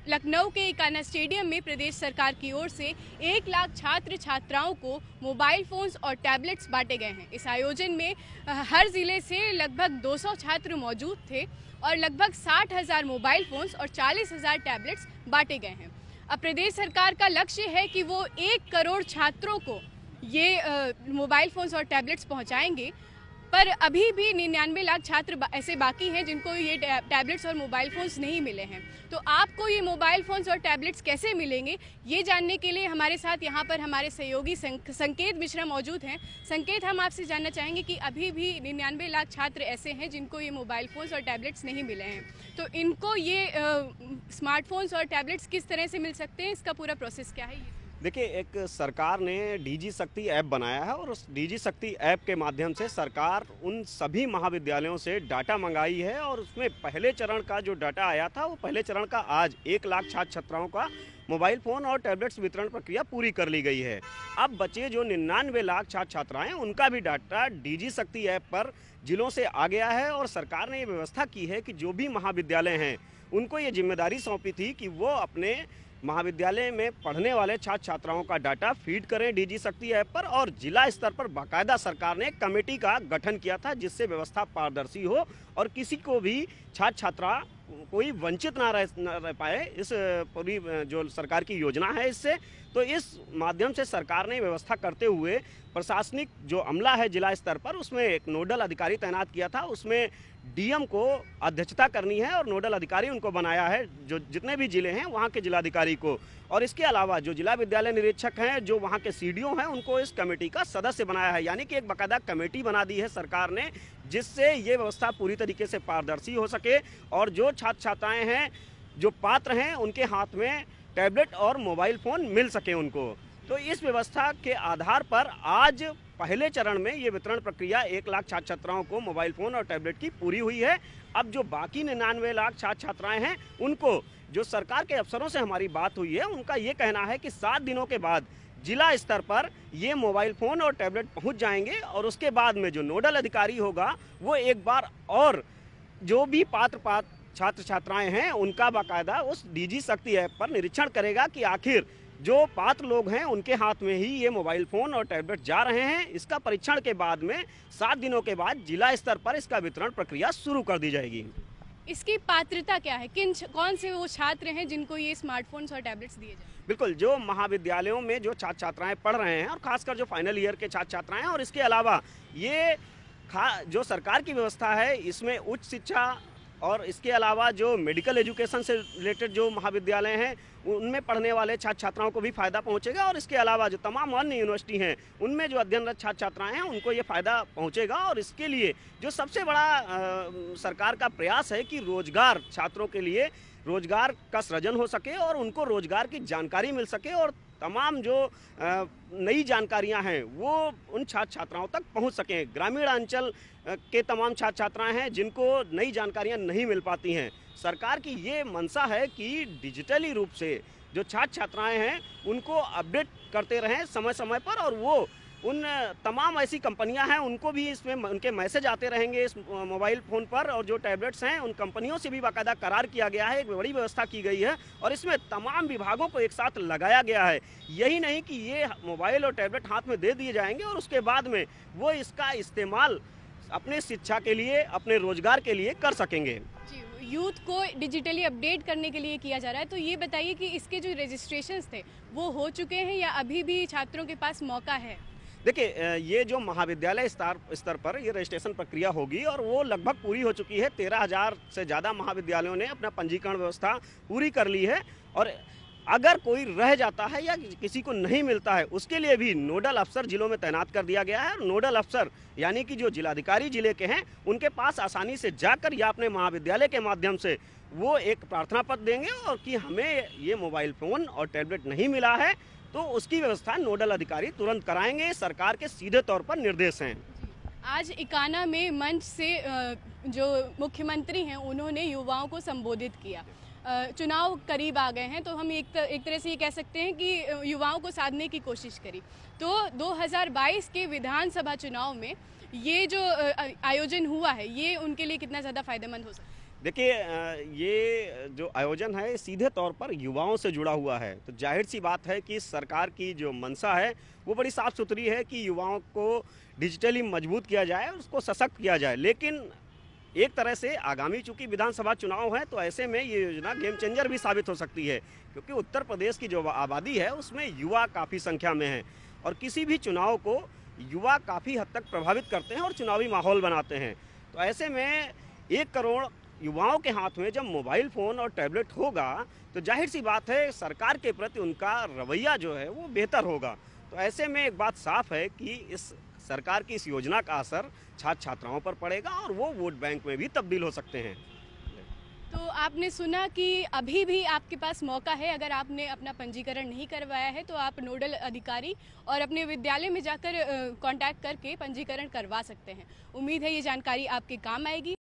लखनऊ के इकाना स्टेडियम में प्रदेश सरकार की ओर से 1 लाख छात्र छात्राओं को मोबाइल फोन्स और टैबलेट्स बांटे गए हैं। इस आयोजन में हर जिले से लगभग 200 छात्र मौजूद थे और लगभग 60,000 मोबाइल फोन्स और 40,000 टैबलेट्स बांटे गए हैं। अब प्रदेश सरकार का लक्ष्य है कि वो 1 करोड़ छात्रों को ये मोबाइल फोन्स और टैबलेट्स पहुंचाएंगे, पर अभी भी 99 लाख छात्र ऐसे बाकी हैं जिनको ये टैबलेट्स और मोबाइल फ़ोन्स नहीं मिले हैं। तो आपको ये मोबाइल फ़ोन्स और टैबलेट्स कैसे मिलेंगे, ये जानने के लिए हमारे साथ यहाँ पर हमारे सहयोगी संकेत मिश्रा मौजूद हैं। संकेत, हम आपसे जानना चाहेंगे कि अभी भी 99 लाख छात्र ऐसे हैं जिनको ये मोबाइल फ़ोन्स और टैबलेट्स नहीं मिले हैं, तो इनको ये स्मार्टफोन्स और टैबलेट्स किस तरह से मिल सकते हैं, इसका पूरा प्रोसेस क्या है? देखिए, एक सरकार ने डीजी शक्ति ऐप बनाया है और उस डीजी शक्ति ऐप के माध्यम से सरकार उन सभी महाविद्यालयों से डाटा मंगाई है और उसमें पहले चरण का जो डाटा आया था वो पहले चरण का आज 1 लाख छात्र छात्राओं का मोबाइल फ़ोन और टैबलेट्स वितरण प्रक्रिया पूरी कर ली गई है। अब बचे जो 99 लाख छात्र छात्राएँ उनका भी डाटा डीजी शक्ति ऐप पर जिलों से आ गया है और सरकार ने ये व्यवस्था की है कि जो भी महाविद्यालय हैं उनको ये जिम्मेदारी सौंपी थी कि वो अपने महाविद्यालय में पढ़ने वाले छात्र छात्राओं का डाटा फीड करें डीजी शक्ति ऐप पर और जिला स्तर पर बाकायदा सरकार ने कमेटी का गठन किया था जिससे व्यवस्था पारदर्शी हो और किसी को भी छात्र छात्रा कोई वंचित ना रह पाए। इस पूरी जो सरकार की योजना है इससे, तो इस माध्यम से सरकार ने व्यवस्था करते हुए प्रशासनिक जो अमला है जिला स्तर पर उसमें एक नोडल अधिकारी तैनात किया था। उसमें डीएम को अध्यक्षता करनी है और नोडल अधिकारी उनको बनाया है जो जितने भी जिले हैं वहाँ के जिलाधिकारी को, और इसके अलावा जो जिला विद्यालय निरीक्षक हैं जो वहाँ के सीडीओ हैं उनको इस कमेटी का सदस्य बनाया है। यानी कि एक बाकायदा कमेटी बना दी है सरकार ने जिससे ये व्यवस्था पूरी तरीके से पारदर्शी हो सके और जो छात्र छात्राएँ हैं जो पात्र हैं उनके हाथ में टैबलेट और मोबाइल फ़ोन मिल सके उनको। तो इस व्यवस्था के आधार पर आज पहले चरण में ये वितरण प्रक्रिया 1 लाख छात्र छात्राओं को मोबाइल फ़ोन और टैबलेट की पूरी हुई है। अब जो बाकी 99 लाख छात्र छात्राएं हैं उनको, जो सरकार के अफसरों से हमारी बात हुई है, उनका ये कहना है कि 7 दिनों के बाद जिला स्तर पर ये मोबाइल फ़ोन और टैबलेट पहुंच जाएंगे और उसके बाद में जो नोडल अधिकारी होगा वो एक बार और जो भी पात्र छात्र छात्राएं हैं उनका बाकायदा उस डीजी शक्ति ऐप पर निरीक्षण करेगा कि आखिर जो पात्र लोग हैं उनके हाथ में ही ये मोबाइल फ़ोन और टैबलेट जा रहे हैं। इसका परीक्षण के बाद में 7 दिनों के बाद जिला स्तर पर इसका वितरण प्रक्रिया शुरू कर दी जाएगी। इसकी पात्रता क्या है, कौन से वो छात्र हैं जिनको ये स्मार्टफोन्स और टैबलेट्स दिए जाए? बिल्कुल, जो महाविद्यालयों में जो छात्र छात्राएं पढ़ रहे हैं और खासकर जो फाइनल ईयर के छात्र छात्राएं हैं, और इसके अलावा ये जो सरकार की व्यवस्था है इसमें उच्च शिक्षा और इसके अलावा जो मेडिकल एजुकेशन से रिलेटेड जो महाविद्यालय हैं उनमें पढ़ने वाले छात्र छात्राओं को भी फ़ायदा पहुंचेगा और इसके अलावा जो तमाम अन्य यूनिवर्सिटी हैं उनमें जो अध्ययनरत छात्र छात्राएं हैं उनको ये फ़ायदा पहुंचेगा। और इसके लिए जो सबसे बड़ा सरकार का प्रयास है कि रोजगार, छात्रों के लिए रोजगार का सृजन हो सके और उनको रोजगार की जानकारी मिल सके और तमाम जो नई जानकारियां हैं वो उन छात्र छात्राओं तक पहुंच सकें। ग्रामीण अंचल के तमाम छात्र छात्राएं हैं जिनको नई जानकारियां नहीं मिल पाती हैं। सरकार की ये मंशा है कि डिजिटली रूप से जो छात्र छात्राएं हैं उनको अपडेट करते रहें समय समय पर, और वो उन तमाम ऐसी कंपनियां हैं उनको भी इसमें उनके मैसेज आते रहेंगे इस मोबाइल फ़ोन पर, और जो टैबलेट्स हैं उन कंपनियों से भी बाकायदा करार किया गया है। एक बड़ी व्यवस्था की गई है और इसमें तमाम विभागों को एक साथ लगाया गया है। यही नहीं कि ये मोबाइल और टैबलेट हाथ में दे दिए जाएंगे और उसके बाद में वो इसका इस्तेमाल अपने शिक्षा के लिए, अपने रोजगार के लिए कर सकेंगे। यूथ को डिजिटली अपडेट करने के लिए किया जा रहा है, तो ये बताइए कि इसके जो रजिस्ट्रेशंस थे वो हो चुके हैं या अभी भी छात्रों के पास मौका है? देखिए, ये जो महाविद्यालय स्तर पर ये रजिस्ट्रेशन प्रक्रिया होगी और वो लगभग पूरी हो चुकी है। 13,000 से ज़्यादा महाविद्यालयों ने अपना पंजीकरण व्यवस्था पूरी कर ली है और अगर कोई रह जाता है या किसी को नहीं मिलता है उसके लिए भी नोडल अफसर जिलों में तैनात कर दिया गया है। नोडल अफसर यानी कि जो जिलाधिकारी जिले के हैं उनके पास आसानी से जाकर या अपने महाविद्यालय के माध्यम से वो एक प्रार्थना पत्र देंगे और कि हमें ये मोबाइल फ़ोन और टैबलेट नहीं मिला है, तो उसकी व्यवस्था नोडल अधिकारी तुरंत कराएंगे। सरकार के सीधे तौर पर निर्देश हैं। आज इकाना में मंच से जो मुख्यमंत्री हैं उन्होंने युवाओं को संबोधित किया। चुनाव करीब आ गए हैं तो हम एक तरह से ये कह सकते हैं कि युवाओं को साधने की कोशिश करी। तो 2022 के विधानसभा चुनाव में ये जो आयोजन हुआ है ये उनके लिए कितना ज़्यादा फायदेमंद हो सकता है? देखिए ये जो आयोजन है सीधे तौर पर युवाओं से जुड़ा हुआ है, तो जाहिर सी बात है कि सरकार की जो मंशा है वो बड़ी साफ सुथरी है कि युवाओं को डिजिटली मजबूत किया जाए और उसको सशक्त किया जाए। लेकिन एक तरह से आगामी चूंकि विधानसभा चुनाव है, तो ऐसे में ये योजना गेम चेंजर भी साबित हो सकती है, क्योंकि उत्तर प्रदेश की जो आबादी है उसमें युवा काफ़ी संख्या में है और किसी भी चुनाव को युवा काफ़ी हद तक प्रभावित करते हैं और चुनावी माहौल बनाते हैं। तो ऐसे में 1 करोड़ युवाओं के हाथ में जब मोबाइल फ़ोन और टैबलेट होगा, तो जाहिर सी बात है सरकार के प्रति उनका रवैया जो है वो बेहतर होगा। तो ऐसे में एक बात साफ है कि इस सरकार की इस योजना का असर छात्र छात्राओं पर पड़ेगा और वो वोट बैंक में भी तब्दील हो सकते हैं। तो आपने सुना कि अभी भी आपके पास मौका है, अगर आपने अपना पंजीकरण नहीं करवाया है तो आप नोडल अधिकारी और अपने विद्यालय में जाकर कांटेक्ट करके पंजीकरण करवा सकते हैं। उम्मीद है ये जानकारी आपके काम आएगी।